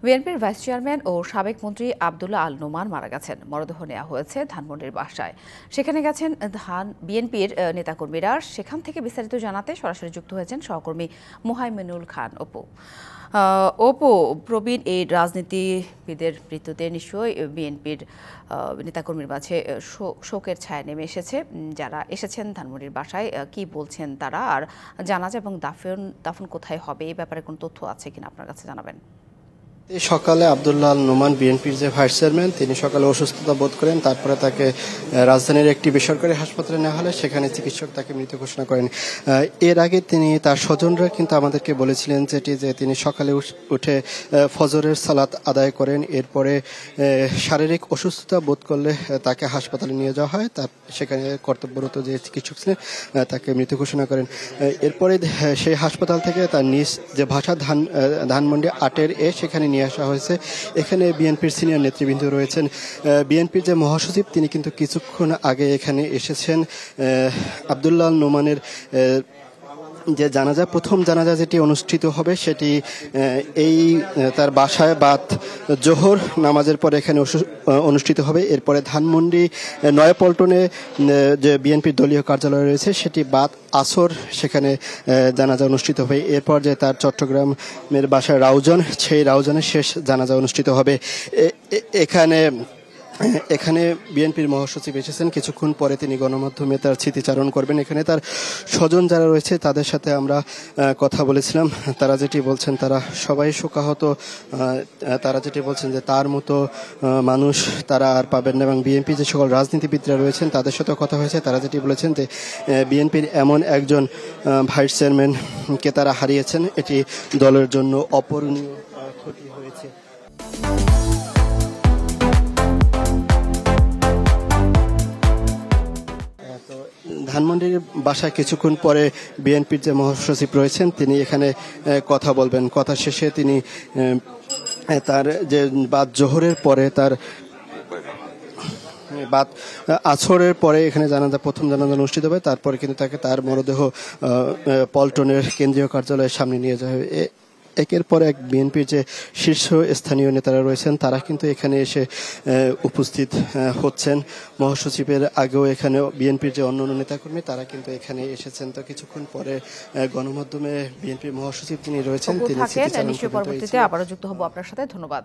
বিএনপির vice chairman ও সাবেক মন্ত্রী আব্দুল্লাহ আল নোমান মারা গেছেন। মরদেহ নেওয়া হয়েছে ধানমন্ডির বাসায়। সেখানে গেছেন বিএনপির নেতাকর্মীরা। সেখান থেকে বিস্তারিত জানাতে সরাসরি যুক্ত হয়েছেন সহকর্মী মোহাইমিনুল খান অপু। প্রবীণ এই রাজনীতিবিদের মৃত্যুতে নিশ্চয়ই বিএনপির নেতাকর্মীর মাঝে শোকের ছায়া নেমে এসেছে। যারা এসেছেন ধানমন্ডির বাসায়, কি বলছেন তারা, আর জানাজা এবং দাফন কোথায় হবে এই ব্যাপারে কোনো তথ্য আছে কিনা আপনার কাছে জানাবেন। সকালে আব্দুল্লাহ আল নোমান বিএনপির যে ভাইস চেয়ারম্যান, তিনি সকালে অসুস্থতা বোধ করেন। তারপরে তাকে রাজধানীর একটি বেসরকারি হাসপাতালে নেওয়া হলে সেখানে চিকিৎসক তাকে মৃত ঘোষণা করেন। এর আগে তার স্বজনরা কিন্তু আমাদেরকে বলেছিলেন যে তিনি সকালে উঠে ফজরের সালাত আদায় করেন। এরপরে শারীরিক অসুস্থতা বোধ করলে তাকে হাসপাতালে নিয়ে যাওয়া হয়। তার সেখানে কর্তব্যরত যে চিকিৎসক ছিলেন তাকে মৃত ঘোষণা করেন। এরপরে সেই হাসপাতাল থেকে তার নিজ যে ভাষা ধানমন্ডি ৮ সেখানে নিয়ে আসা হয়েছে। এখানে বিএনপির সিনিয়র নেতৃবৃন্দ রয়েছেন। বিএনপির যে মহাসচিব তিনি কিন্তু কিছুক্ষণ আগে এখানে এসেছেন। আব্দুল্লাহ আল নোমানের যে জানাজা, প্রথম জানাজা যেটি অনুষ্ঠিত হবে সেটি তার বাসায় বাদ জোহর নামাজের পরে এখানে অনুষ্ঠিত হবে। এরপরে ধানমন্ডি নয়াপল্টনে যে বিএনপির দলীয় কার্যালয় রয়েছে সেটি বাদ আসর সেখানে জানাজা অনুষ্ঠিত হবে। এরপর যে তার চট্টগ্রামের বাসায় রাউজান, সেই রাউজানের শেষ জানাজা অনুষ্ঠিত হবে। এখানে বিএনপির মহাসচিব এসেছেন। কিছুক্ষণ পরে তিনি গণমাধ্যমে তার স্মৃতিচারণ করবেন। এখানে তার স্বজন যারা রয়েছে তাদের সাথে আমরা কথা বলেছিলাম। তারা যেটি বলছেন, তারা সবাই শোকাহত। তারা যেটি বলছেন যে তার মতো মানুষ তারা আর পাবেন না, এবং বিএনপি যে সকল রাজনীতিবিদরা রয়েছেন তাদের সাথে কথা হয়েছে। তারা যেটি বলেছেন যে বিএনপির এমন একজন ভাইস চেয়ারম্যানকে তারা হারিয়েছেন, এটি দলের জন্য অপূরণীয় ক্ষতি হয়েছে। ধানমন্ডির বাসায় কিছুক্ষণ পরে বিএনপির যে মহাসচিব রয়েছেন তিনি এখানে কথা বলবেন। কথা শেষে তিনি তার যে বাদ জোহরের পরে বাদ আছরের পরে এখানে প্রথম জানাজা অনুষ্ঠিত হবে। তারপরে কিন্তু তার মরদেহ পল্টনের কেন্দ্রীয় কার্যালয়ের সামনে নিয়ে যাওয়া হবে। একের পর এক বিএনপির যে শীর্ষ স্থানীয় নেতারা রয়েছেন তারা কিন্তু এখানে এসে উপস্থিত হচ্ছেন। মহাসচিবের আগেও এখানে বিএনপির যে অন্যান্য নেতাকর্মী তারা কিন্তু এখানে এসেছেন। তো কিছুক্ষণ পরে গণমাধ্যমে বিএনপির মহাসচিব তিনি রয়েছেন, তিনি পরবর্তীতে আবারও যুক্ত হব আপনার সাথে। ধন্যবাদ।